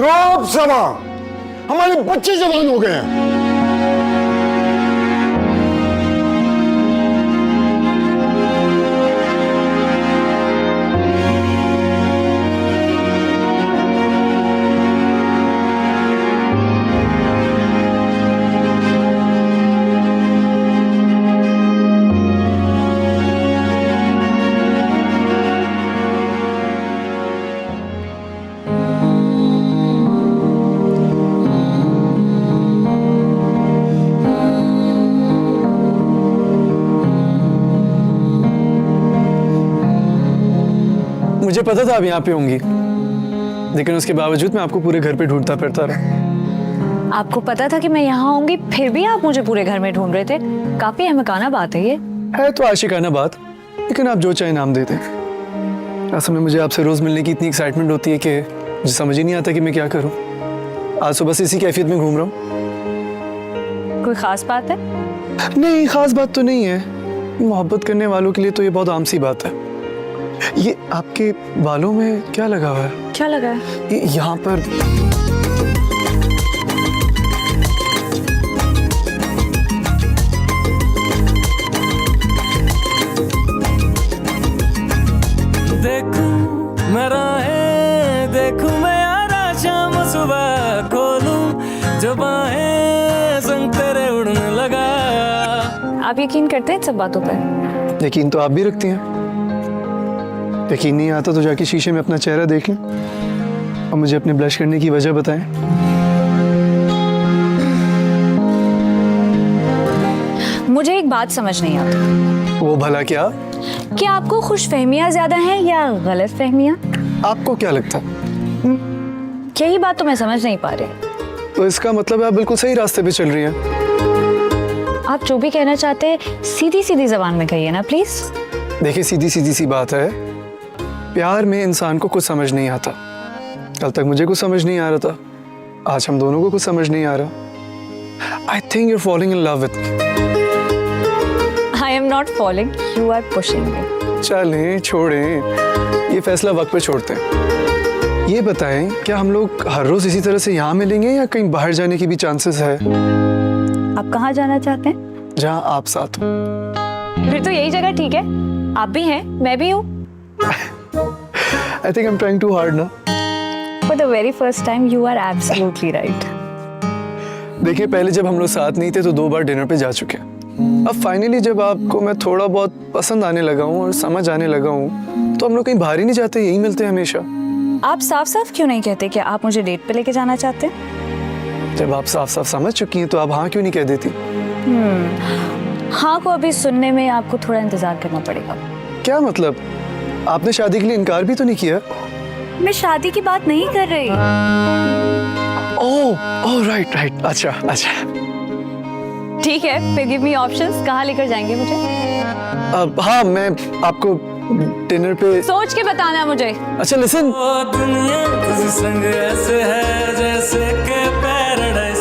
रोब समा, हमारे बच्चे जवान हो गए हैं। मुझे पता था आप यहाँ पे होंगी, लेकिन उसके बावजूद मैं आपको पूरे घर पे ढूंढता फिरता रहा। आपको पता था कि मैं यहाँ होंगी, फिर भी आप मुझे पूरे घर में ढूंढ रहे थे। काफी अहमकाना बात है ये। है तो आशिकाना बात, लेकिन आप जो चाहे नाम देते। असल में मुझे आपसे रोज मिलने की इतनी एक्साइटमेंट होती है कि मुझे समझ ही नहीं आता कि मैं क्या करूँ। आज सुबह से इसी कैफियत में घूम रहा हूँ। कोई खास बात है? नहीं, खास बात तो नहीं है। मोहब्बत करने वालों के लिए तो ये बहुत आम सी बात है। ये आपके बालों में क्या लगा हुआ है? क्या लगा है? ये यहाँ पर देखूं मैं राहें, देखूं मैं यारा शाम सुबह खोलूं जब बाहें संग तेरे उड़ने लगा। आप यकीन करते हैं इन सब बातों पर? यकीन तो आप भी रखती हैं। यकीन नहीं आता तो जाके शीशे में अपना चेहरा देख लें और मुझे अपने ब्लश करने की वजह बताएं। मुझे एक बात समझ नहीं आती। वो भला क्या? क्या आपको खुशफहमियां ज्यादा हैं या गलत फहमियां? आपको क्या लगता है? यही बात तो मैं समझ नहीं पा रही। तो इसका मतलब है आप बिल्कुल सही रास्ते पे चल रही हैं। आप जो भी कहना चाहते हैं सीधी सीधी जबान में कहिए ना प्लीज। देखिए, सीधी सीधी सी बात है, प्यार में इंसान को कुछ समझ नहीं आता। कल तक मुझे कुछ समझ नहीं आ रहा था, आज हम दोनों को कुछ समझ नहीं आ रहा। I think you are following in love with me. I am not following, you are pushing me. चलें, छोड़ें, ये फैसला वक्त पे छोड़ते हैं। ये बताएं, क्या हम लोग हर रोज इसी तरह से यहाँ मिलेंगे या कहीं बाहर जाने की भी चांसेस है? आप कहाँ जाना चाहते हैं? जहाँ आप साथ हो। फिर तो यही जगह ठीक है। आप भी हैं, मैं भी हूँ। I think I'm trying too hard ना। For the very first time, you are absolutely right. देखिए, पहले जब हम लोग साथ नहीं थे तो 2 बार डिनर पे जा चुके हैं। अब फाइनली जब आपको मैं थोड़ा बहुत पसंद आने लगा हूँ और समझ आने लगा हूँ, तो हम लोग कहीं बाहर ही नहीं जाते, यही मिलते हैं हमेशा। आप साफ साफ क्यों नहीं कहते कि आप मुझे डेट पे लेके जाना चाहते हैं? जब आप साफ साफ समझ चुकी हैं तो आप हाँ क्यों नहीं कह देती? हाँ को अभी सुनने में आपको थोड़ा इंतजार करना पड़ेगा। क्या मतलब? आपने शादी के लिए इनकार भी तो नहीं किया? मैं शादी की बात नहीं कर रही। ओह राइट, अच्छा। ठीक है, फिर गिव मी ऑप्शंस। कहाँ लेकर जाएंगे मुझे? हाँ, मैं आपको डिनर पे। सोच के बताना मुझे। अच्छा लिसन। ओ दुनिया तुझ संग ऐसे है जैसे के पैराडाइज।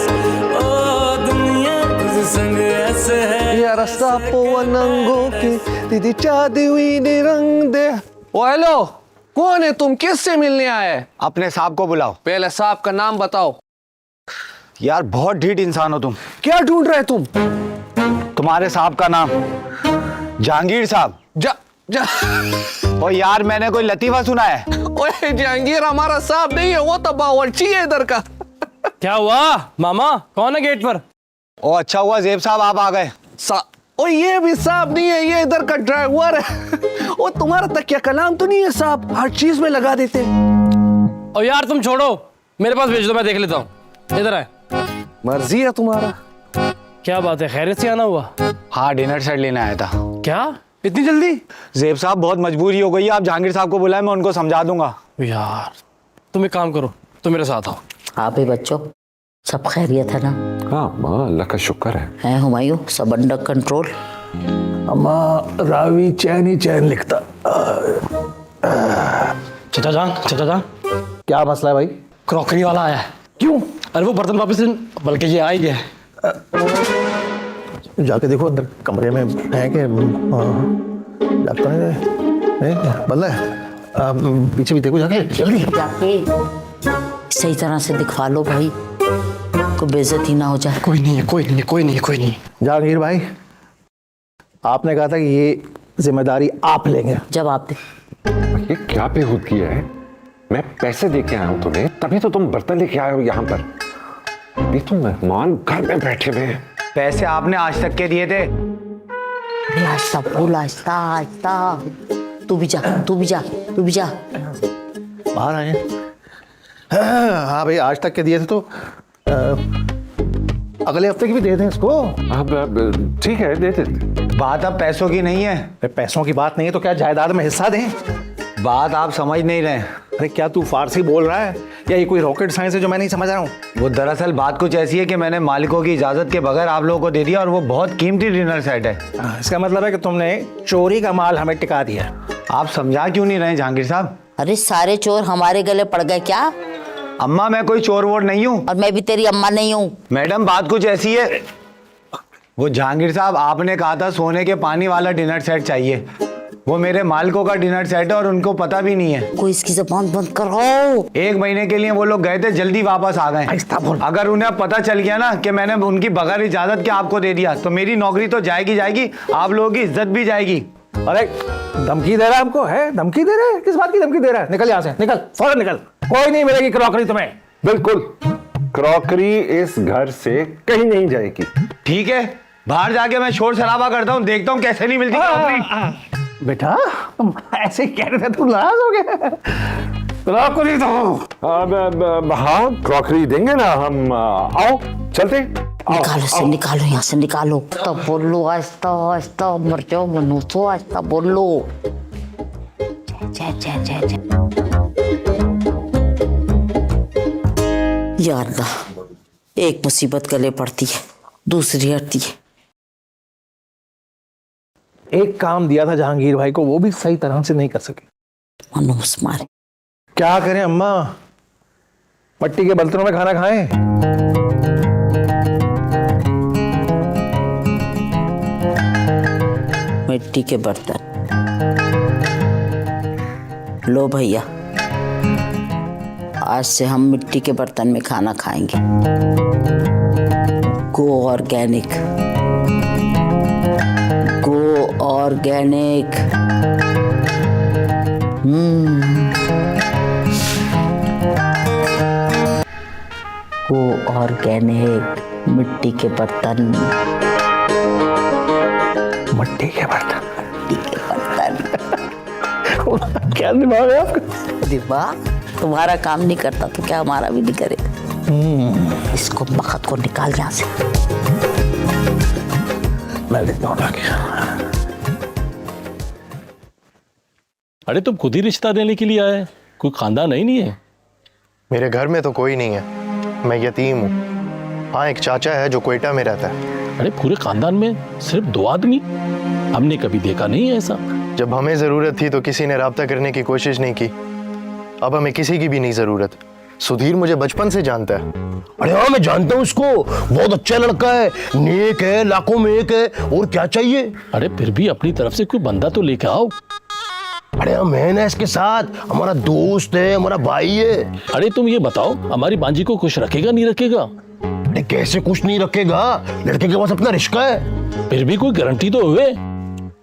ओ दुनिया तुझ संग ऐसे है या रस्ता पवनंगो की दीदी चाँदी हुई रंग दे। ओ हेलो, कौन है तुम? किससे मिलने आए? अपने साहब को बुलाओ। पहले साहब का नाम बताओ। यार बहुत ढीठ इंसान हो तुम। क्या ढूंढ रहे तुम? तुम्हारे साहब का नाम जहांगीर साहब। ओ यार, मैंने कोई लतीफा सुना है? ओए जहांगीर हमारा साहब नहीं है, वो तो बावर्ची है इधर का। क्या हुआ मामा? कौन है गेट पर? ओ अच्छा हुआ जेब साहब आप आ गए। ओ ये भी साहब नहीं है, ये इधर का ड्राइवर है। ओ तुम्हारा तकिया कलाम तो नहीं है साहब? हर चीज में लगा देते। और यार तुम छोड़ो, मेरे पास भेज दो, मैं देख लेता हूँ। इधर आए। मर्जी है तुम्हारा। क्या बात है, खैरियत से आना हुआ? हाँ, डिनर सेट लेने आया था। क्या इतनी जल्दी? जेब साहब बहुत मजबूरी हो गई है, आप जहांगीर साहब को बुलाए, मैं उनको समझा दूंगा। यार तुम एक काम करो, तुम मेरे साथ आओ। आप ही बच्चों, सब खैरियत है ना? हाँ माँ, अल्लाह का शुक्र है हुमायूं, सब अंडर कंट्रोल? अम्मा रावी चैन ही चैन लिखता। चाचा जान क्या मसला है भाई? क्रॉकरी वाला आया है। क्यों? अरे वो बर्तन वापस, बल्कि ये आ ही गया। जाके देखो अंदर कमरे में है कि जागता नहीं बल्ला है। पीछे भी देखो जाके जल्दी। जाके सही तरह से दिखवा लो भाई, को बेइज्जती ना हो जाए। कोई नहीं है, कोई नहीं है, कोई नहीं है, कोई नहीं। जहांगीर भाई, आपने कहा था कि ये जिम्मेदारी आप लेंगे। जवाब दे। ये क्या बेहूदगी है? मैं पैसे दे के आया हूं तुम्हें, तभी तो तुम बर्तन लेके आए हो यहाँ पर। अभी तो मेहमान घर में बैठे हुए हैं। पैसे आपने आज तक के दिए थे। अरे आहिस्ता बोल, आहिस्ता आहिस्ता। तू भी जा, तू भी जा, तू भी जा। बाहर आए। हाँ भाई, आज तक के दिए थे तो अगले हफ्ते की भी दे दें इसको। अब ठीक है, दे देते। बात अब पैसों की नहीं है। अरे पैसों की बात नहीं है तो क्या जायदाद में हिस्सा दें? बात आप समझ नहीं रहे। अरे क्या तू फारसी बोल रहा है या ये कोई रॉकेट साइंस है जो मैं नहीं समझ रहा हूँ? वो दरअसल बात कुछ ऐसी है कि मैंने मालिकों की इजाजत के बगैर आप लोगों को दे दिया, और वो बहुत कीमती डिनर सेट है। इसका मतलब है कि तुमने चोरी का माल हमें टिका दिया। आप समझा क्यों नहीं रहे जहांगीर साहब? अरे सारे चोर हमारे गले पड़ गए क्या? अम्मा, मैं कोई चोर वोर नहीं हूँ। और मैं भी तेरी अम्मा नहीं हूँ। मैडम, बात कुछ ऐसी है। वो जहांगीर साहब, आपने कहा था सोने के पानी वाला डिनर सेट चाहिए। वो मेरे मालिकों का डिनर सेट है और उनको पता भी नहीं है। कोई इसकी ज़बान बंद करो। 1 महीने के लिए वो लोग गए थे, जल्दी वापस आ गए। अगर उन्हें पता चल गया ना कि मैंने उनकी बगैर इजाजत के आपको दे दिया, तो मेरी नौकरी तो जाएगी जाएगी, आप लोगों की इज्जत भी जाएगी। अरे धमकी दे रहा है हमको? है धमकी दे रहा है? किस बात की धमकी दे रहा है? निकल यहाँ से, निकल, फौरन निकल। कोई नहीं मिलेगी क्रॉकरी तुम्हें। बिल्कुल, क्रॉकरी इस घर से कहीं नहीं जाएगी। ठीक है, बाहर जाके मैं शोर शराबा करता हूँ, देखता हूँ कैसे नहीं मिलती क्रॉकरी। बेटा तुम ऐसे कह रहे थे, तुम नाराज हो गए? क्रॉकरी तो हाँ, क्रॉकरी देंगे ना हम। आओ चलते। निकालो से, निकालो यहाँ से, निकालो। तो बोलो आहिस्ता आहिस्ता, मर जाओ मनुष्य, आहिस्ता बोलो। जय जय जय जय। यार ना, एक मुसीबत गले पड़ती है, दूसरी हटती है। एक काम दिया था जहांगीर भाई को, वो भी सही तरह से नहीं कर सके। मनुष्य मारे। क्या करें अम्मा, मट्टी के बर्तनों में खाना खाएं? मिट्टी के बर्तन लो भैया, आज से हम मिट्टी के बर्तन में खाना खाएंगे। गो ऑर्गेनिक, गो ऑर्गेनिक। गो ऑर्गेनिक, मिट्टी के बर्तन। मट्टी के बर्तन, मिट्टी के बर्तन। क्या दिमाग है आपका? दिमाग तुम्हारा काम नहीं करता तो क्या हमारा भी नहीं करेगा। इसको बखत को निकाल यहाँ से। मैं देखता हूँ आगे। अरे तुम खुद ही रिश्ता देने के लिए आए, कोई खानदान ही नहीं है? मेरे घर में तो कोई नहीं है, मैं यतीम हूँ। हाँ, एक चाचा है जो कोयटा में रहता है। अरे पूरे खानदान में सिर्फ 2 आदमी? हमने कभी देखा नहीं है ऐसा। जब हमें जरूरत थी तो किसी ने राब्ता करने की कोशिश नहीं की। अब हमें किसी की भी नहीं जरूरत। सुधीर मुझे बचपन से जानता है। अरे हाँ, मैं जानता हूँ उसको, बहुत अच्छा लड़का है, नेक है, लाखों में एक है, और क्या चाहिए? अरे फिर भी अपनी तरफ से कोई बंदा तो लेके आओ। अरे हाँ, मैं ना इसके साथ, हमारा दोस्त है, हमारा भाई है। अरे तुम ये बताओ, हमारी बांजी को खुश रखेगा नहीं रखेगा? अरे कैसे कुछ नहीं रखेगा, लड़के के पास अपना रिश्ता है। फिर भी कोई गारंटी तो हुए।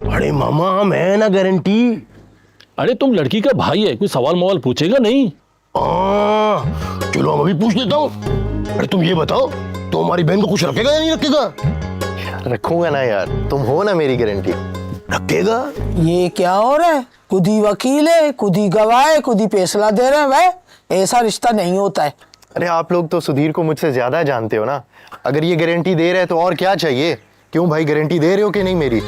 अरे मामा, हम है ना गारंटी। अरे तुम लड़की का भाई है, कोई सवाल मवाल पूछेगा नहीं? चलो हम अभी पूछ लेता हूँ। अरे तुम ये बताओ, तो हमारी बहन को कुछ रखेगा या नहीं रखेगा? रखूंगा ना यार, तुम हो ना मेरी गारंटी। रखेगा? ये क्या हो रहा है? खुद ही वकील है, खुद ही गवाह है, खुद ही फैसला दे रहे हैं। भाई ऐसा रिश्ता नहीं होता है। अरे आप लोग तो सुधीर को मुझसे ज्यादा जानते हो ना। अगर ये गारंटी दे रहे हैं तो और क्या चाहिए? क्यों भाई, गारंटी दे रहे हो कि नहीं मेरी?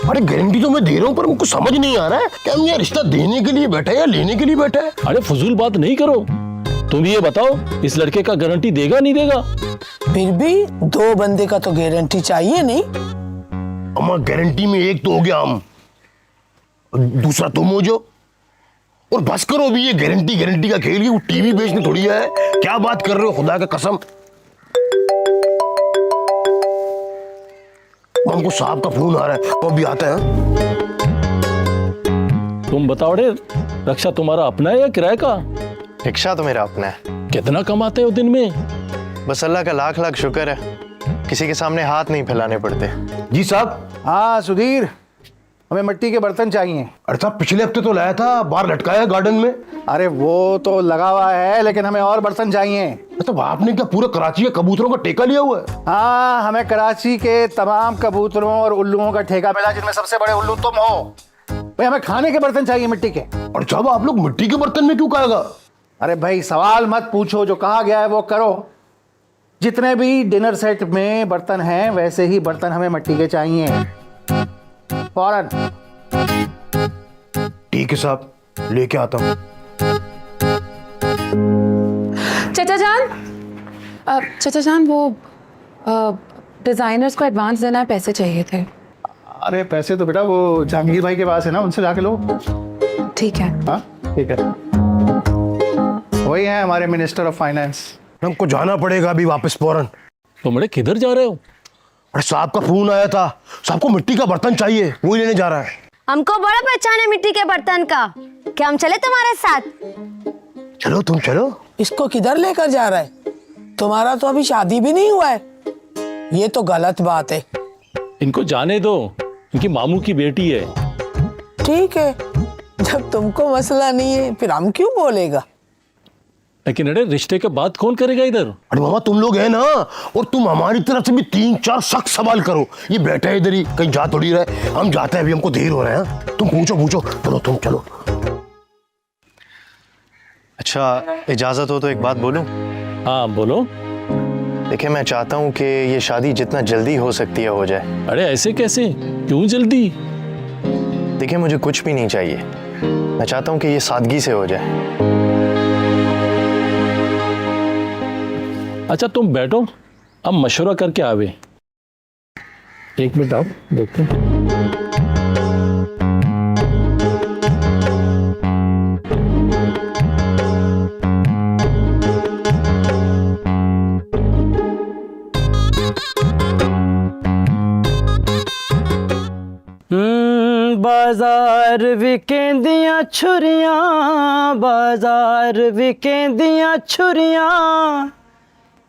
अरे गारंटी तो मैं दे रहा हूँ, पर मुझको समझ नहीं आ रहा है कि हम ये रिश्ता देने के लिए बैठा है या लेने के लिए बैठा है। अरे फजूल बात नहीं करो, तुम ये बताओ, इस लड़के का गारंटी देगा नहीं देगा? फिर भी 2 बंदे का तो गारंटी चाहिए नहीं? अम्मा, गारंटी में एक तो हो गया हम, दूसरा तुम हो जो। और बस करो अभी ये गारंटी का खेल, वो टीवी बेचने थोड़ी है। क्या बात कर रहे हो, खुदा का कसम। हमको साहब का फोन आ रहा है, वो भी आता है। तुम बताओ रे, रक्षा तुम्हारा अपना है या किराए का? रिक्शा तो मेरा अपना है। कितना कमाते हो दिन में? बस अल्लाह का लाख लाख शुक्र है, किसी के सामने हाथ नहीं फैलाने पड़ते। जी साहब। हाँ सुधीर, हमें मिट्टी के बर्तन चाहिए। अरे साहब पिछले हफ्ते तो लाया था, बाहर लटकाया गार्डन में। अरे वो तो लगा हुआ है, लेकिन हमें और बर्तन चाहिए। मतलब आपने क्या पूरा कराची के कबूतरों का ठेका लिया हुआ है? हाँ, हमें कराची के तमाम कबूतरों और उल्लुओं का ठेका मिला, जिनमें सबसे बड़े उल्लू तुम हो। भाई हमें खाने के बर्तन चाहिए मिट्टी के। और साहब आप लोग मिट्टी के बर्तन में क्यों खाएगा? अरे भाई सवाल मत पूछो, जो कहा गया है वो करो। जितने भी डिनर सेट में बर्तन हैं वैसे ही बर्तन हमें मिट्टी के चाहिए फौरन। ठीक है साहब, लेके आता हूँ। चाचा जान वो डिजाइनर्स को एडवांस देना है, पैसे चाहिए थे। अरे पैसे तो बेटा वो जहांगीर भाई के पास है ना, उनसे जाके लो। ठीक है। हाँ ठीक है, वही है हमारे मिनिस्टर ऑफ फाइनेंस। हमको जाना पड़ेगा अभी वापस फौरन। तो बड़े किधर जा रहे हो? अरे साहब का फोन आया था, साहब को मिट्टी का बर्तन चाहिए, वही लेने जा रहा है। हमको बड़ा पहचान है मिट्टी के बर्तन का, क्या हम चले तुम्हारे साथ? चलो तुम चलो। इसको किधर लेकर जा रहा है? तुम्हारा तो अभी शादी भी नहीं हुआ है, ये तो गलत बात है। इनको जाने दो, इनकी मामू की बेटी है। ठीक है, जब तुमको मसला नहीं है फिर हम क्यों बोलेगा। लेकिन अरे रिश्ते के बाद कौन करेगा इधर? अरे मामा तुम लोग हैं ना, और तुम हमारी तरफ से भी 3-4 सख्त सवाल करो। ये बैठा है इधर ही, कहीं जा थोड़ी रहे। हम जाते हैं अभी, हमको देर हो रहा है। तुम पूछो। चलो तुम चलो। अच्छा इजाज़त हो तो एक बात बोलूं? हाँ बोलो। देखिए मैं चाहता हूं कि ये शादी जितना जल्दी हो सकती है हो जाए। अरे ऐसे कैसे, क्यों जल्दी? देखिए मुझे कुछ भी नहीं चाहिए, मैं चाहता हूं कि ये सादगी से हो जाए। अच्छा तुम बैठो, अब मशवरा करके आवे। एक मिनट आओ, देखते हैं। बाजार विकेंदियां छुरियां, बाजार विकेंदियां छुरियां,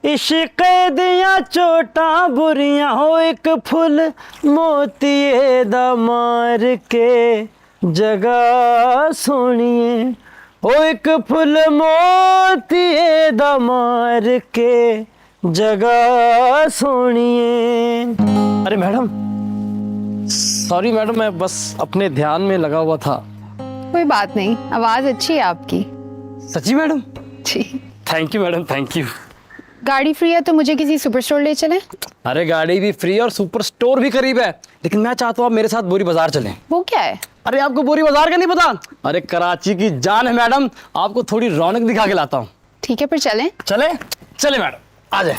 इश्क दियां चोटां बुरियां, हो एक फुल मोतिये दा मार के जगह सोनिए, हो एक फुल मोतिये दा मार के जगह सोनिए। अरे मैडम सॉरी मैडम, मैं बस अपने ध्यान में लगा हुआ था। कोई बात नहीं, आवाज अच्छी है आपकी। सच्ची मैडम? जी। Thank you madam, thank you. गाड़ी फ्री है तो मुझे किसी सुपर स्टोर ले चलें? अरे गाड़ी भी फ्री और सुपर स्टोर भी करीब है, लेकिन मैं चाहता हूँ आप मेरे साथ बोरी बाजार चलें। वो क्या है? अरे आपको बोरी बाजार का नहीं पता? अरे कराची की जान है मैडम, आपको थोड़ी रौनक दिखा के लाता हूँ। ठीक है फिर चलें। चले मैडम, आ जाए।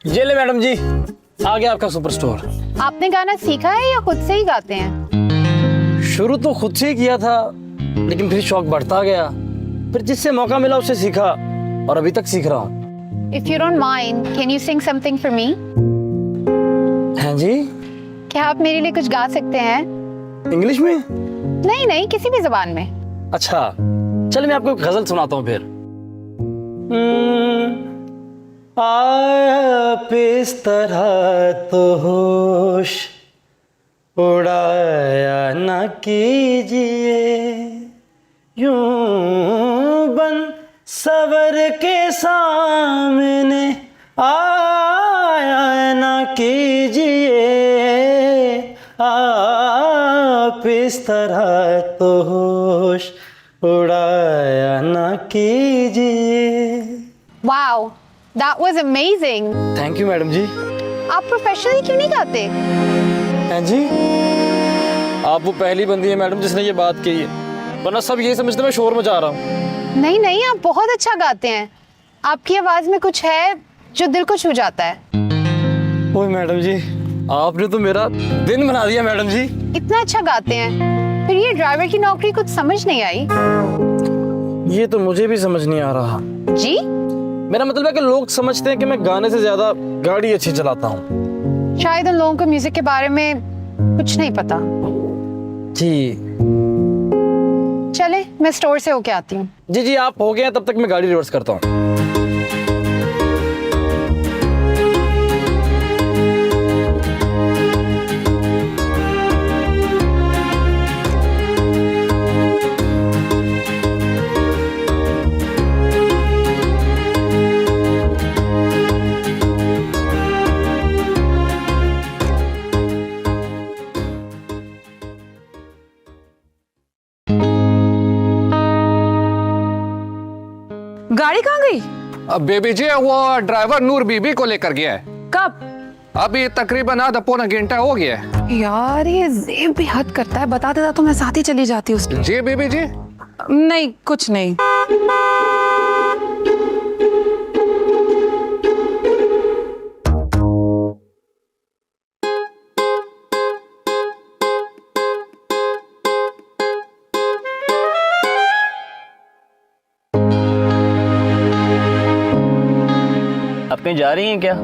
ये ले मैडम जी, आ गया आपका सुपर स्टोर। आपने गाना सीखा है या खुद से ही गाते हैं? शुरू तो खुद से ही किया था, लेकिन फिर शौक बढ़ता गया, फिर जिससे मौका मिला उससे सीखा और अभी तक सीख रहा हूँ। If you don't mind, can you sing something for me? हैं जी? क्या आप मेरे लिए कुछ गा सकते हैं? इंग्लिश में? नहीं, किसी भी जबान में। अच्छा चल मैं आपको एक गजल सुनाता हूँ फिर। आप इस तरह तो होश उड़ाया न कीजिए, यूं बन सवर के सामने आया न कीजिए, आप इस तरह तो होश उड़ाया न कीजिए। Wow, that was amazing. Thank you madam ji. आप प्रोफेशनली क्यों नहीं गाते? हैं जी? आप वो पहली बंदी है मैडम जिसने ये बात कही है, वरना सब ये समझते मैं शोर मचा रहा हूँ। नहीं, आप बहुत अच्छा गाते हैं। आपकी आवाज में कुछ है जो दिल को छू जाता है। ओए मैडम जी, आपने तो मेरा दिन बना दिया मैडम जी। इतना अच्छा गाते हैं, फिर ये ड्राइवर की नौकरी कुछ समझ नहीं आई। ये तो मुझे भी समझ नहीं आ रहा। जी? मेरा मतलब है कि लोग समझते हैं कि मैं गाने से ज्यादा गाड़ी अच्छी चलाता हूँ। शायद उन लोगों को म्यूजिक के बारे में कुछ नहीं पता। जी चले, मैं स्टोर से होके आती हूँ। जी जी, आप हो गए, तब तक मैं गाड़ी रिवर्स करता हूँ। गाड़ी कहाँ गई? अब बेबी जी वो ड्राइवर नूर बीबी को लेकर गया है। कब? अभी तकरीबन आधा पौना घंटा हो गया है। यार ये ज़ेब भी हद करता है, बता देता तो मैं साथ ही चली जाती उसके। जी बेबी जी। नहीं कुछ नहीं। आप कहीं जा रही हैं क्या?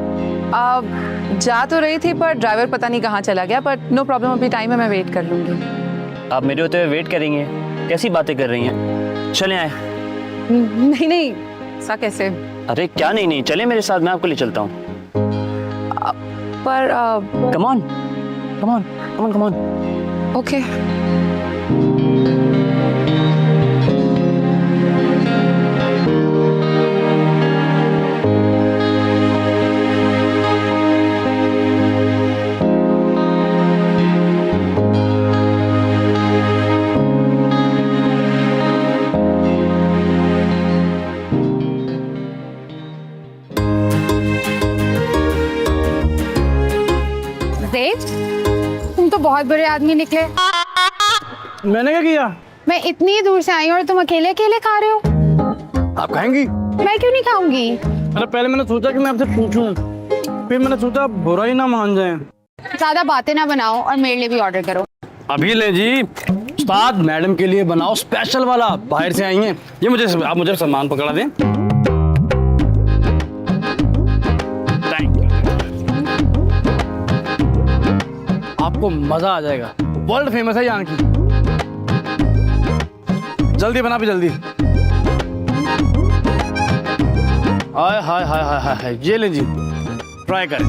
जा तो रही थी पर ड्राइवर पता नहीं कहाँ चला गया, पर नो प्रॉब्लम, अभी टाइम है, मैं वेट कर लूंगी। आप मेरे होते हुए वेट करेंगे? कैसी बातें कर रही हैं? चलें आए। नहीं नहीं, ऐसा कैसे? अरे क्या नहीं नहीं, चले मेरे साथ, मैं आपको ले चलता हूँ। पर come on come on come on come on. Okay. तुम तो बहुत बुरे आदमी निकले। मैंने क्या किया? मैं इतनी दूर से आई हूँ और तुम अकेले अकेले खा रहे हो। आप खाएंगी? मैं क्यों नहीं खाऊंगी? अरे पहले मैंने सोचा कि मैं आपसे पूछूं, फिर मैंने सोचा बुरा ही ना मान जाए। ज्यादा बातें ना बनाओ और मेरे लिए भी ऑर्डर करो। अभी ले जी। उस्ताद मैडम के लिए बनाओ स्पेशल वाला, बाहर से आई हैं। ये मुझे, आप मुझे सामान पकड़ा दें। Thank you. आपको मजा आ जाएगा, वर्ल्ड फेमस है यहाँ की। जल्दी बना भी जल्दी। हाय हाय हाय हाय हाय, ये ले जी, ट्राई करें।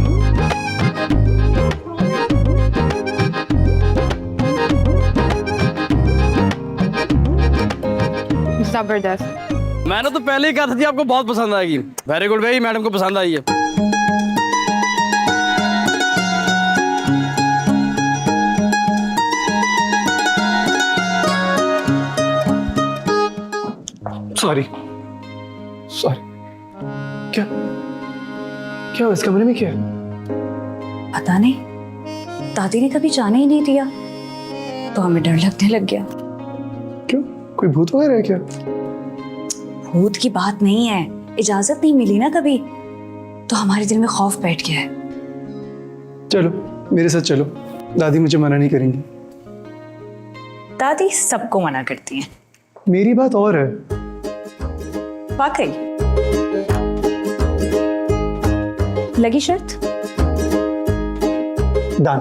जबरदस्त। मैंने तो पहले ही कहा था जी आपको बहुत पसंद आएगी। वेरी गुड भाई, मैडम को पसंद आई है। Sorry sorry. क्या क्या इस कमरे में क्या है? पता नहीं, दादी ने कभी जाने ही नहीं दिया, तो हमें डर लगने लग गया। क्यों, कोई भूत वगैरह है क्या? भूत की बात नहीं है, इजाजत नहीं मिली ना कभी, तो हमारे दिल में खौफ बैठ गया है। चलो मेरे साथ चलो, दादी मुझे मना नहीं करेंगी। दादी सबको मना करती हैं। मेरी बात और है। वाकई लगी शर्त? दान।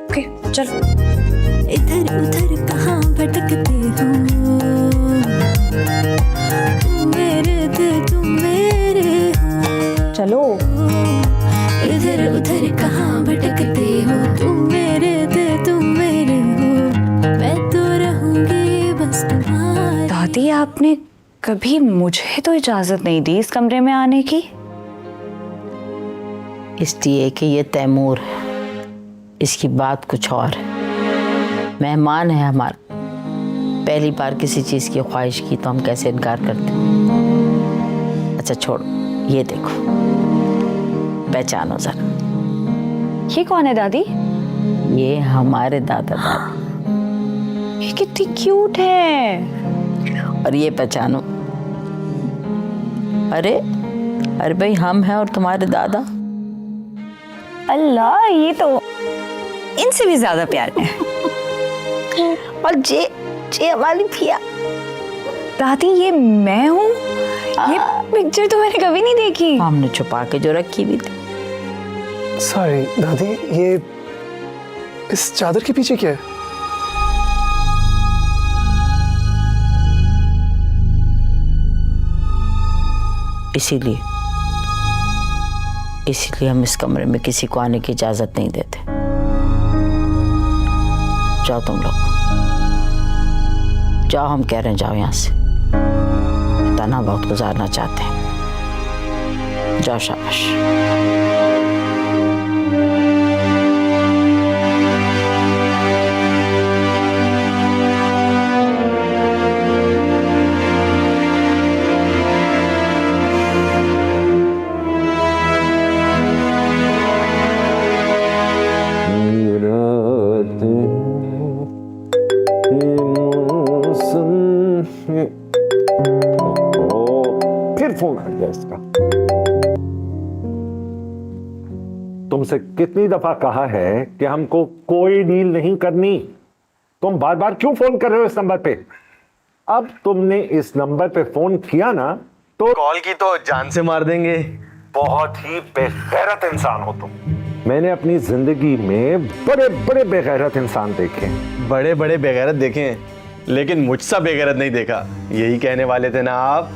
ओके चलो। इधर उधर कहाँ भटकते हो, तुम मेरे दिल तुम मेरे हो। चलो। इधर उधर कहाँ भटकते हो, तुम मेरे दिल तुम मेरे हो, मैं तो रहूंगी बस तुम्हारी। दादी आपने कभी मुझे तो इजाजत नहीं दी इस कमरे में आने की। इसलिए कि ये तैमूर है, इसकी बात कुछ और है। मेहमान है हमारा, पहली बार किसी चीज़ की ख्वाहिश की तो हम कैसे इनकार करते हैं। अच्छा छोड़ो, ये देखो, पहचानो जरा। ये कौन है दादी? ये हमारे दादा दादी। ये कितनी क्यूट है। और ये पहचानो, अरे अरे भाई हम हैं और तुम्हारे दादा। अल्लाह, ये तो इनसे भी ज्यादा प्यार है। और जे हमारी फिया। दादी ये मैं हूँ ये पिक्चर तो मैंने कभी नहीं देखी। हमने छुपा के जो रखी हुई थी। सॉरी दादी, ये इस चादर के पीछे क्या है? इसीलिए हम इस कमरे में किसी को आने की इजाजत नहीं देते। जाओ तुम लोग, जाओ, हम कह रहे हैं जाओ यहाँ से। तना बहुत गुजारना चाहते हैं। जाओ, शाबाश। फिर फोन आ गया इसका। तुमसे कितनी दफा कहा है कि हमको कोई डील नहीं करनी। तुम बार बार क्यों फोन कर रहे हो इस नंबर पे? अब तुमने इस नंबर पे फोन किया ना तो कॉल की तो जान से मार देंगे। बहुत ही बेगैरत इंसान हो तुम। मैंने अपनी जिंदगी में बड़े बड़े बेगैरत इंसान देखे। बड़े बड़े बेगैरत देखे हैं, लेकिन मुझसा बेगैरत नहीं देखा। यही कहने वाले थे ना आप?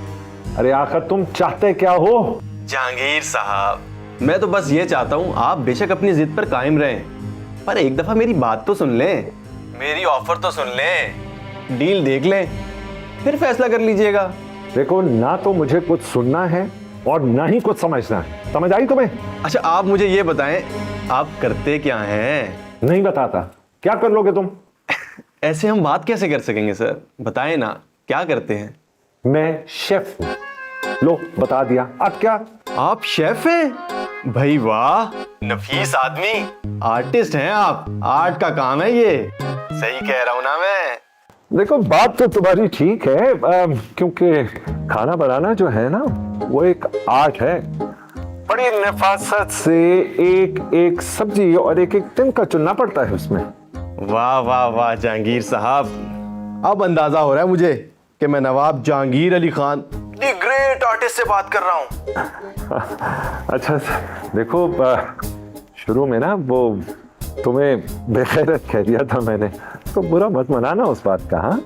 अरे आखिर तुम चाहते क्या हो? जहांगीर साहब, मैं तो बस ये चाहता हूँ आप बेशक अपनी जिद पर कायम रहें, पर एक दफा मेरी बात तो सुन लें, मेरी ऑफर तो सुन लें, डील देख लें, फिर फैसला कर लीजिएगा। देखो, ना तो मुझे कुछ सुनना है और ना ही कुछ समझना है। समझ आई तुम्हें? अच्छा, आप मुझे ये बताएं, आप करते क्या हैं? नहीं बताता। क्या कर लोगे तुम? ऐसे हम बात कैसे कर सकेंगे सर, बताएं ना, क्या करते हैं? मैं शेफ हूं। लो, बता दिया। अब क्या? आप शेफ हैं? भाई वाह, नफीस आदमी, आर्टिस्ट हैं आप। आर्ट का काम है ये, सही कह रहा हूं ना मैं? देखो, बात तो तुम्हारी ठीक है, क्योंकि खाना बनाना जो है ना वो एक आर्ट है। बड़ी नफासत से एक एक सब्जी और एक एक दिन का चुनना पड़ता है उसमें। वाह वाह वाह जहांगीर साहब, अब अंदाजा हो रहा है मुझे कि मैं Nawab Jahangir Ali Khan, the great artist से बात कर रहा हूँ। अच्छा, देखो, शुरू में ना वो तुम्हें बेगैरत कह दिया था मैंने, तो बुरा मत मनाना उस बात का। हाँ?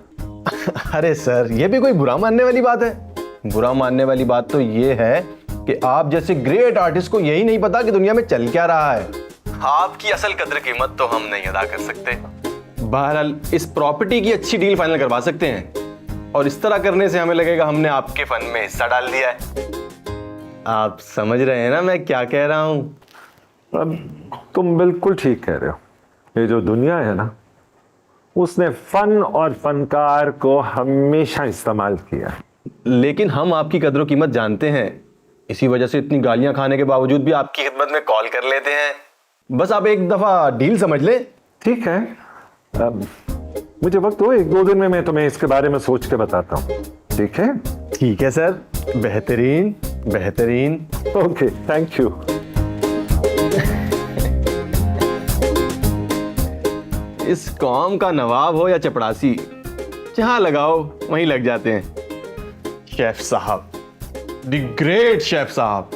अरे सर, ये भी कोई बुरा मानने वाली बात है? बुरा मानने वाली बात तो ये है कि आप जैसे ग्रेट आर्टिस्ट को यही नहीं पता कि दुनिया में चल क्या रहा है। आपकी असल कदर कीमत तो हम नहीं अदा कर सकते। बहरहाल, इस प्रॉपर्टी की अच्छी डील फाइनल करवा सकते हैं, और इस तरह करने से हमें लगेगा हमने आपके फन में हिस्सा डाल दिया है। आप समझ रहे हैं ना मैं क्या कह रहा हूं? अब तुम बिल्कुल ठीक कह रहे हो। ये जो दुनिया है ना, उसने फन और फनकार को हमेशा इस्तेमाल किया। लेकिन हम आपकी कदर कीमत जानते हैं, इसी वजह से इतनी गालियां खाने के बावजूद भी आपकी खिदमत में कॉल कर लेते हैं। बस आप एक दफा डील समझ ले। ठीक है, मुझे वक्त दो, 1-2 दिन में मैं तुम्हें इसके बारे में सोच के बताता हूँ। ठीक है? ठीक है सर, बेहतरीन बेहतरीन। Okay, thank you. इस कौम का नवाब हो या चपड़ासी, जहां लगाओ वहीं लग जाते हैं। शेफ साहब, द ग्रेट शेफ साहब,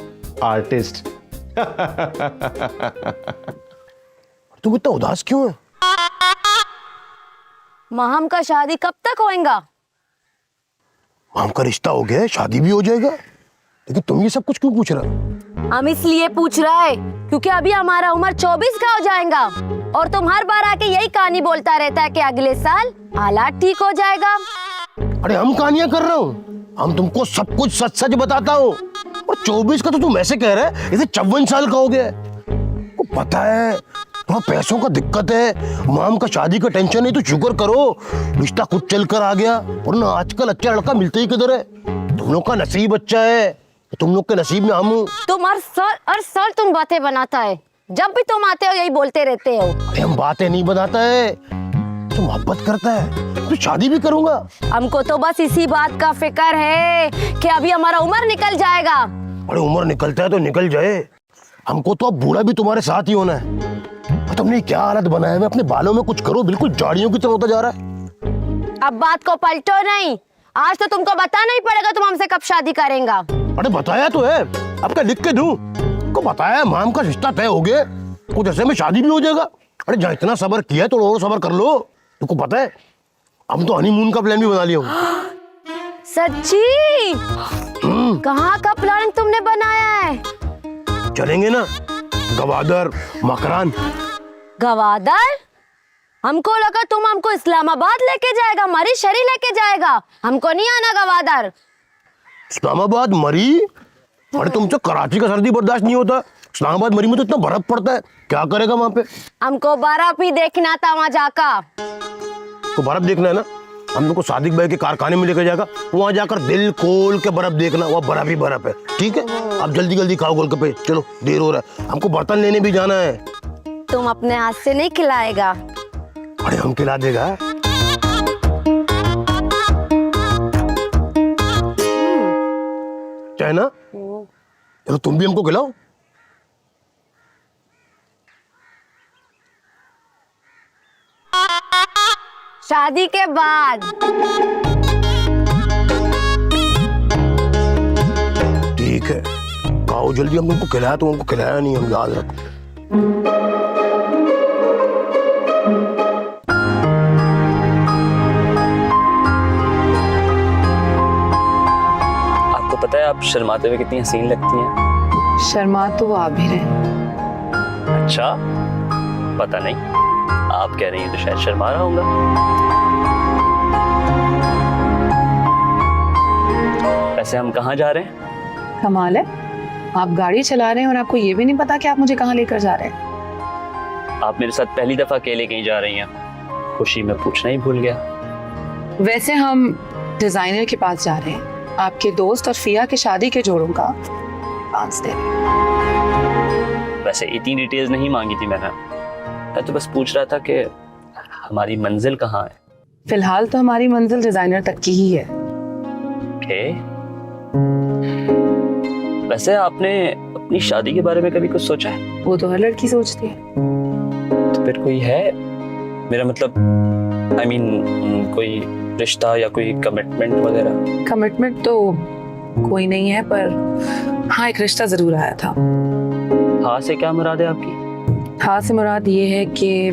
आर्टिस्ट। तुम इतना उदास क्यों है? माहम का शादी कब तक होएगा? माम का रिश्ता हो गया, शादी भी हो जाएगा, लेकिन तुम ये सब कुछ क्यों पूछ रहे हो? हम इसलिए पूछ रहा है क्योंकि अभी हमारा उम्र 24 का हो जाएगा, और तुम हर बार आके यही कहानी बोलता रहता है कि अगले साल हालात ठीक हो जाएगा। अरे हम कहानियां कर रहे हो, हम तुमको सब कुछ सच सच बताता हूँ। और 24 का तो तुम ऐसे कह रहे हैं जैसे 54 साल का हो गया। को पता है थोड़ा पैसों का दिक्कत है, माम का शादी का टेंशन नहीं, तो शुक्र करो रिश्ता खुद चल कर आ गया, वरना आजकल अच्छा लड़का मिलते ही किधर है। तुम लोग का नसीब अच्छा है, तुम लोग के नसीब में हम हूँ। तुम हर साल तुम बातें बनाता है, जब भी तुम आते हो यही बोलते रहते हो। अरे हम बातें नहीं बनाता है, तो मोहब्बत करता है तो शादी भी करूंगा। हमको तो बस इसी बात का फिक्र है कि अभी हमारा उम्र निकल जाएगा। अरे उम्र निकलता है तो निकल जाए, हमको तो अब बूढ़ा भी तुम्हारे साथ ही होना है। और तुमने क्या हालत बनाया है, अपने बालों में कुछ करो, बिल्कुल झाड़ियों की तरह होता जा रहा है। अब बात को पलटो नहीं, आज तो तुमको बताना ही पड़ेगा तुम हमसे कब शादी करेंगा। अरे बताया तो है, अब क्या लिख के दूं? को बताया है, माम का रिश्ता तय हो गया, कुछ ऐसे में शादी भी हो जाएगा। अरे जहाँ इतना सब्र किया है तो और सब्र कर लो। तुमको पता है हम तो हनीमून का प्लान भी बना लिया हूँ। सच्ची? कहाँ का प्लान तुमने बनाया है? चलेंगे ना गवादर मकरान। गवादर? हमको लगा तुम हमको इस्लामाबाद लेके जाएगा, मरी शरी लेके जाएगा। हमको नहीं आना गवादर। इस्लामाबाद मरी? अरे तुमसे कराची का सर्दी बर्दाश्त नहीं होता, इस्लामाबाद मरी में तो इतना बर्फ पड़ता है, क्या करेगा वहां पे? हमको बर्फ ही देखना था वहाँ जाकर। तो बर्फ देखना है ना, हम लोग को सादिक भाई के कारखाने में लेकर जाएगा, वहां जाकर दिल खोल के बर्फ देखना, वह बर्फ ही बर्फ है। ठीक है, अब जल्दी जल्दी खाओ गोलगप्पे, चलो देर हो रहा है, हमको बर्तन लेने भी जाना है। तुम अपने हाथ से नहीं खिलाएगा? अरे हम खिला देगा। चाहे ना, तो तुम भी हमको खिलाओ। शादी के बाद। ठीक है, खाओ जल्दी, हम तुमको खिलाया तो हमको खिलाया नहीं, हम याद रखो। आपको पता है आप शर्माते हुए कितनी हसीन लगती हैं। शर्मा तो आप भी रहे। अच्छा, पता नहीं, आप कह रही हैं तो शायद शर्मा रहा होगा। वैसे हम कहाँ जा रहे हैं? कमाल है, आप गाड़ी चला रहे हैं और आपको ये भी नहीं पता कि आप मुझे कहाँ लेकर जा रहे हैं। आप मेरे साथ पहली दफा अकेले कहीं जा रही हैं, खुशी में पूछना ही भूल गया। वैसे हम डिजाइनर के पास जा रहे हैं, आपके दोस्त और फिया के शादी के जोड़ों का डांस दे रहे हैं। वैसे इतनी डिटेल्स नहीं मांगी थी मैंने, मैं तो बस पूछ रहा था कि हमारी मंजिल कहाँ है। फिलहाल तो हमारी मंजिल डिजाइनर तक की ही है। ओके। वैसे आपने अपनी शादी के बारे में कभी कुछ सोचा है? वो तो हर लड़की सोचती है। तो फिर कोई है, मेरा मतलब I mean, कोई रिश्ता या कोई कमिटमेंट वगैरह? कमिटमेंट तो कोई नहीं है, पर हाँ एक रिश्ता जरूर आया था। हाँ से क्या मुराद है आपकी? हाँ से मुराद ये है कि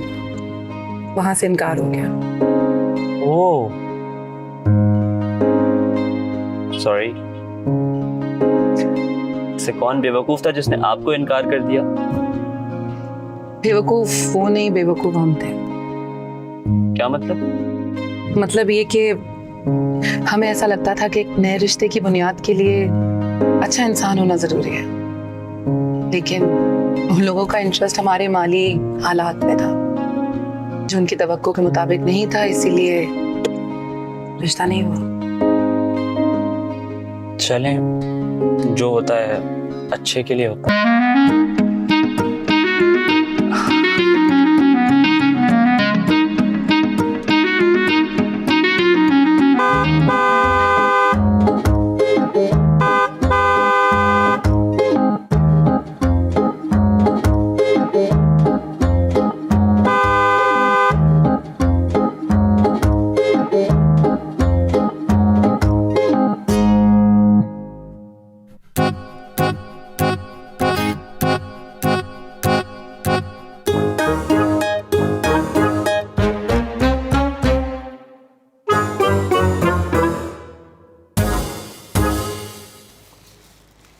वहां से इनकार हो गया। ओह, सॉरी। से कौन बेवकूफ था जिसने आपको इनकार कर दिया? बेवकूफ वो नहीं, बेवकूफ हम थे। क्या मतलब? मतलब ये कि हमें ऐसा लगता था कि एक नए रिश्ते की बुनियाद के लिए अच्छा इंसान होना जरूरी है, लेकिन उन लोगों का इंटरेस्ट हमारे माली हालात में था जो उनकी तवक्को के मुताबिक नहीं था, इसीलिए रिश्ता नहीं हुआ। चलें, जो होता है अच्छे के लिए होता है।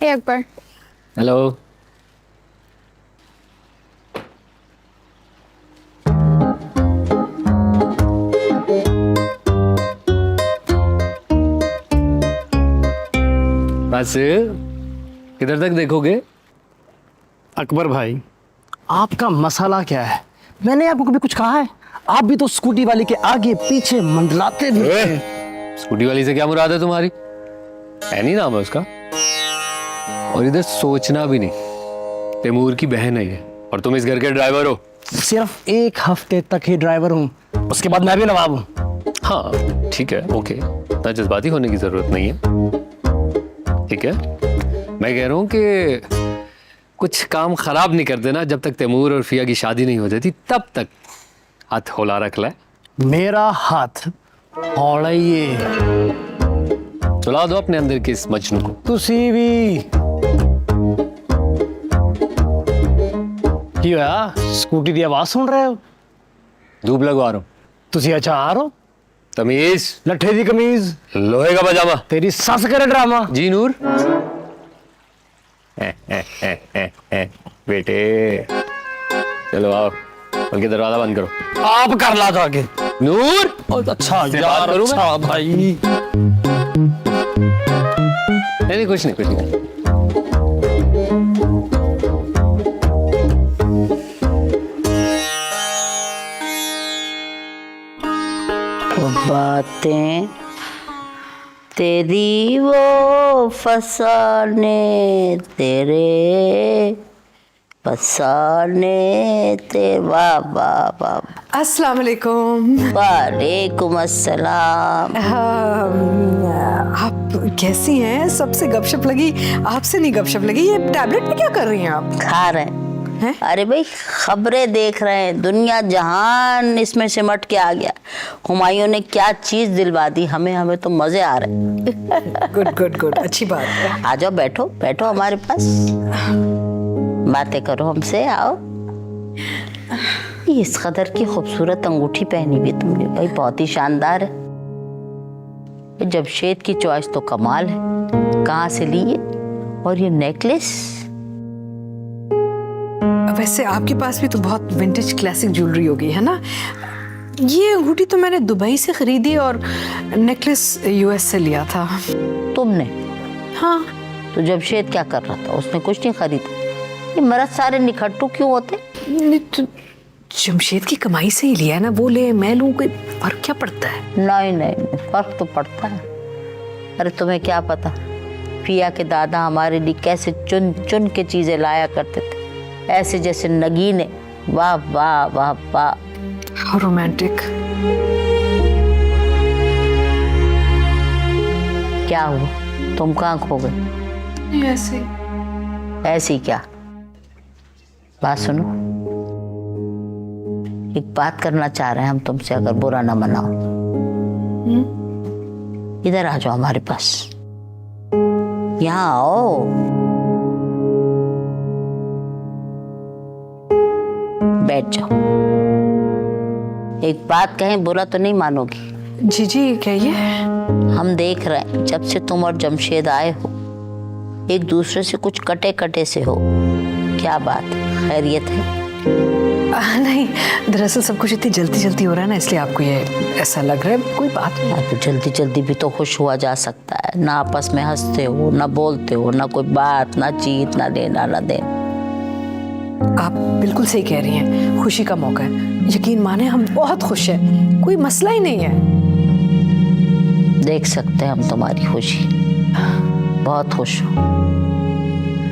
हे अकबर। हेलो। बस किधर तक देखोगे? अकबर भाई, आपका मसाला क्या है? मैंने आपको कभी कुछ कहा है? आप भी तो स्कूटी वाली के आगे पीछे मंडलाते भी हैं। स्कूटी वाली से क्या मुराद है तुम्हारी? ऐनी नाम है उसका। और इधर सोचना भी नहीं, तैमूर की बहन है ये, और तुम इस घर के ड्राइवर हो। सिर्फ 1 हफ्ते तक ही ड्राइवर हूँ, उसके बाद मैं भी नवाब हूँ। हाँ ठीक है, ओके, इतना जज्बाती होने की जरूरत नहीं है। ठीक है, मैं कह रहा हूँ कि कुछ काम खराब नहीं कर देना, जब तक तैमूर और फिया की शादी नहीं हो जाती तब तक हाथ हौला रख ले। मेरा हाथ हौला ये सुला दो अपने अंदर के इस मजनू को। तुसी भी की होया स्कूटी की आवाज सुन रहे हो? धूप लगवा रहा हूँ। तुसी अचार हो? तमीज। लट्ठे दी कमीज, लोहे का पजामा। तेरी सस करे ड्रामा। जी नूर। बेटे चलो आओ, बल्कि दरवाजा बंद करो। आप कर ला तो आगे। नूर अच्छा से यार, बात करूं मैं? अच्छा भाई। नहीं कुछ नहीं, कुछ नहीं। बातें तेरी वो फसाने तेरे फसाने ते वाह वाह वाह। अस्सलाम वालेकुम। वालेकुम अस्सलाम। आप कैसी हैं? सबसे गपशप लगी, आपसे नहीं गपशप लगी। ये टैबलेट में क्या कर रही हैं आप? खा रहे हैं। अरे भाई खबरें देख रहे हैं, दुनिया जहान इसमें सिमट के आ गया। हुमायूं ने क्या चीज दिलवा दी हमें, हमें तो मजे आ रहे हैं। गुड गुड गुड, अच्छी बात है। आ जाओ, बैठो बैठो हमारे पास, बातें करो हमसे, आओ। इस कदर की खूबसूरत अंगूठी पहनी भी तुमने भाई, बहुत ही शानदार है। जमशेद की चॉइस तो कमाल है, कहाँ से ली है? और ये नेकलेस? वैसे आपके पास भी तो बहुत विंटेज क्लासिक ज्वेलरी होगी, है ना? ये अंगूठी तो मैंने दुबई से खरीदी और नेकलेस यूएस से लिया था। तुमने? हाँ। तो जमशेद क्या कर रहा था? उसने कुछ नहीं खरीदा। ये मर्द सारे निखट्टू क्यों होते? नहीं तो जमशेद की कमाई से ही लिया है ना, वो ले मैं लूं, कोई फर्क क्या पड़ता है? नहीं नहीं, फर्क तो पड़ता है। अरे तुम्हें क्या पता फिया के दादा हमारे लिए कैसे चुन चुन के चीजें लाया करते थे, ऐसे जैसे नगीने। वाह वाह वाह वाह, रोमांटिक। क्या हुआ, तुम कहाँ खो गए? ऐसे ऐसी क्या? बात सुनो, एक बात करना चाह रहे हैं हम तुमसे, अगर बुरा ना मनाओ। इधर आ जाओ हमारे पास, यहाँ आओ। बैठ जाओ। एक बात कहें, बुरा तो नहीं मानोगी? जी जी कहिए। हम देख रहे हैं जब से तुम और जमशेद आए हो, एक दूसरे से कुछ कटे कटे से हो। क्या बात, खैरियत है? नहीं, दरअसल सब कुछ इतनी जल्दी जल्दी हो रहा है ना, इसलिए आपको ये ऐसा लग रहा है। कोई बात नहीं। तो जल्दी जल्दी भी तो खुश हुआ जा सकता है ना। आपस में हंसते हो ना, बोलते हो ना, कोई बात ना, जीत ना, लेना ना देना। आप बिल्कुल सही कह रही हैं, खुशी का मौका है। यकीन माने हम बहुत खुश हैं, कोई मसला ही नहीं है। देख सकते हैं हम तुम्हारी खुशी, बहुत खुश हो।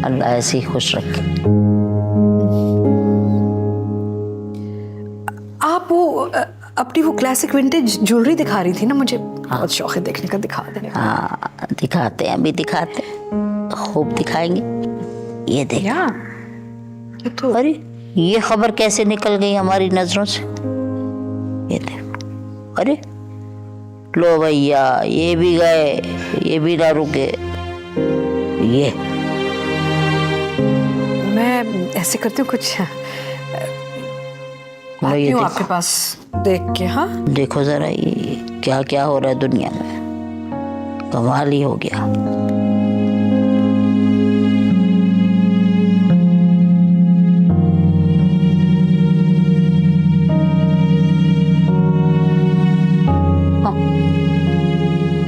अल्लाह ऐसे ही खुश रखे। आप वो अपनी वो क्लासिक विंटेज ज्वेलरी दिखा रही थी ना मुझे, बहुत शौक है देखने का, दिखा देने का। हाँ दिखाते हैं, अभी दिखाते हैं, खूब दिखाएंगे। ये देख। तो अरे ये खबर कैसे निकल गई हमारी नजरों से? ये देख। अरे लो भैया, ये भी गए, ये भी ना रुके। ये मैं ऐसे करती हूँ, कुछ आती हूँ आपके पास देख के। हाँ देखो जरा ये क्या क्या हो रहा है दुनिया में, कमाल ही हो गया।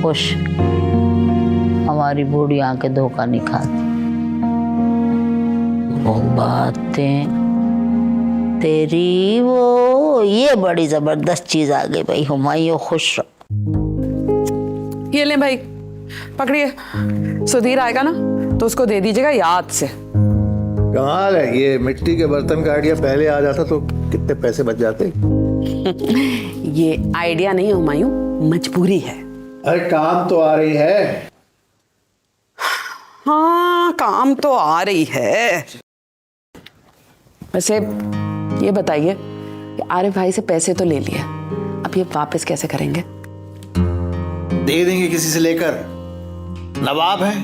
खुश, हमारी बूढ़ी आंखें धोखा नहीं खाती। वो बातें तेरी वो, ये बड़ी जबरदस्त चीज आ गई भाई। हुमायूं खुश रहो। ये ले भाई, पकड़िए। सुधीर आएगा ना तो उसको दे दीजिएगा याद से। कमाल है, ये मिट्टी के बर्तन का आइडिया पहले आ जाता तो कितने पैसे बच जाते। ये आइडिया नहीं हुमायूं, मजबूरी है। अरे काम तो आ रही है। हाँ काम तो आ रही है। वैसे ये बताइए कि आरिफ भाई से पैसे तो ले लिए, अब ये वापस कैसे करेंगे? दे देंगे किसी से लेकर, नवाब है।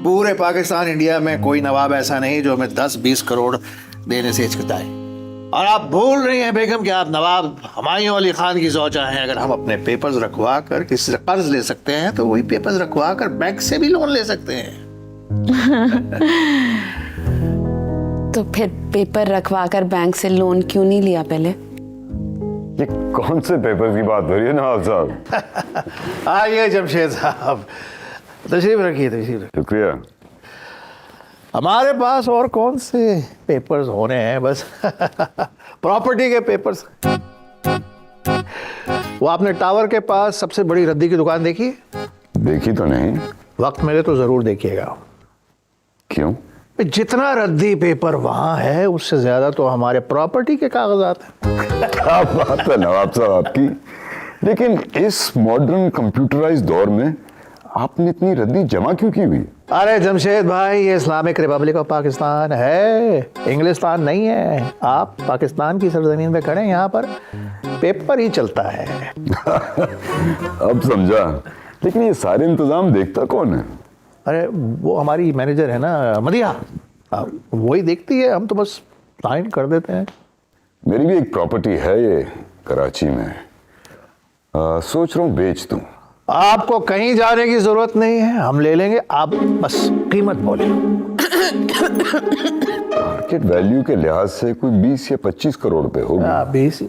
पूरे पाकिस्तान इंडिया में कोई नवाब ऐसा नहीं जो हमें 10-20 करोड़ देने से हिचकिचाए। और आप भूल रही हैं बेगम कि आप नवाब हुमायूं अली खान की ज़ौजा हैं। अगर हम अपने पेपर्स रखवा कर किसी से कर्ज ले सकते हैं तो वही पेपर्स रखवा कर बैंक से भी लोन ले सकते हैं। तो फिर पेपर रखवा कर बैंक से लोन क्यों नहीं लिया पहले? ये कौन से पेपर की बात हो रही है नवाब साहब? आइए जमशेद साहब, तशरीफ रखिए, तशरीफ रखिए। शुक्रिया। हमारे पास और कौन से पेपर्स होने हैं, बस प्रॉपर्टी के पेपर्स। वो आपने टावर के पास सबसे बड़ी रद्दी की दुकान देखी है? देखी तो नहीं। वक्त मिले तो जरूर देखिएगा। क्यों? जितना रद्दी पेपर वहां है उससे ज्यादा तो हमारे प्रॉपर्टी के कागजात हैं। क्या बात है नवाब साहब आपकी। लेकिन इस मॉडर्न कंप्यूटराइज्ड दौर में आपने इतनी रद्दी जमा क्यों की हुई? अरे जमशेद भाई, ये इस्लामिक रिपब्लिक ऑफ पाकिस्तान है, इंग्लिस्तान नहीं है। आप पाकिस्तान की सरजमीन पे खड़े हैं, यहाँ पर पेपर ही चलता है। अब समझा। लेकिन ये सारे इंतजाम देखता कौन है? अरे वो हमारी मैनेजर है ना, मदिया, वही देखती है, हम तो बस साइन कर देते हैं। मेरी भी एक प्रॉपर्टी है ये कराची में, सोच रहा हूँ बेच दूं। आपको कहीं जाने की जरूरत नहीं है, हम ले लेंगे, आप बस कीमत बोले। मार्केट वैल्यू के लिहाज से कोई 20 या 25 करोड़ रुपए होगी। 20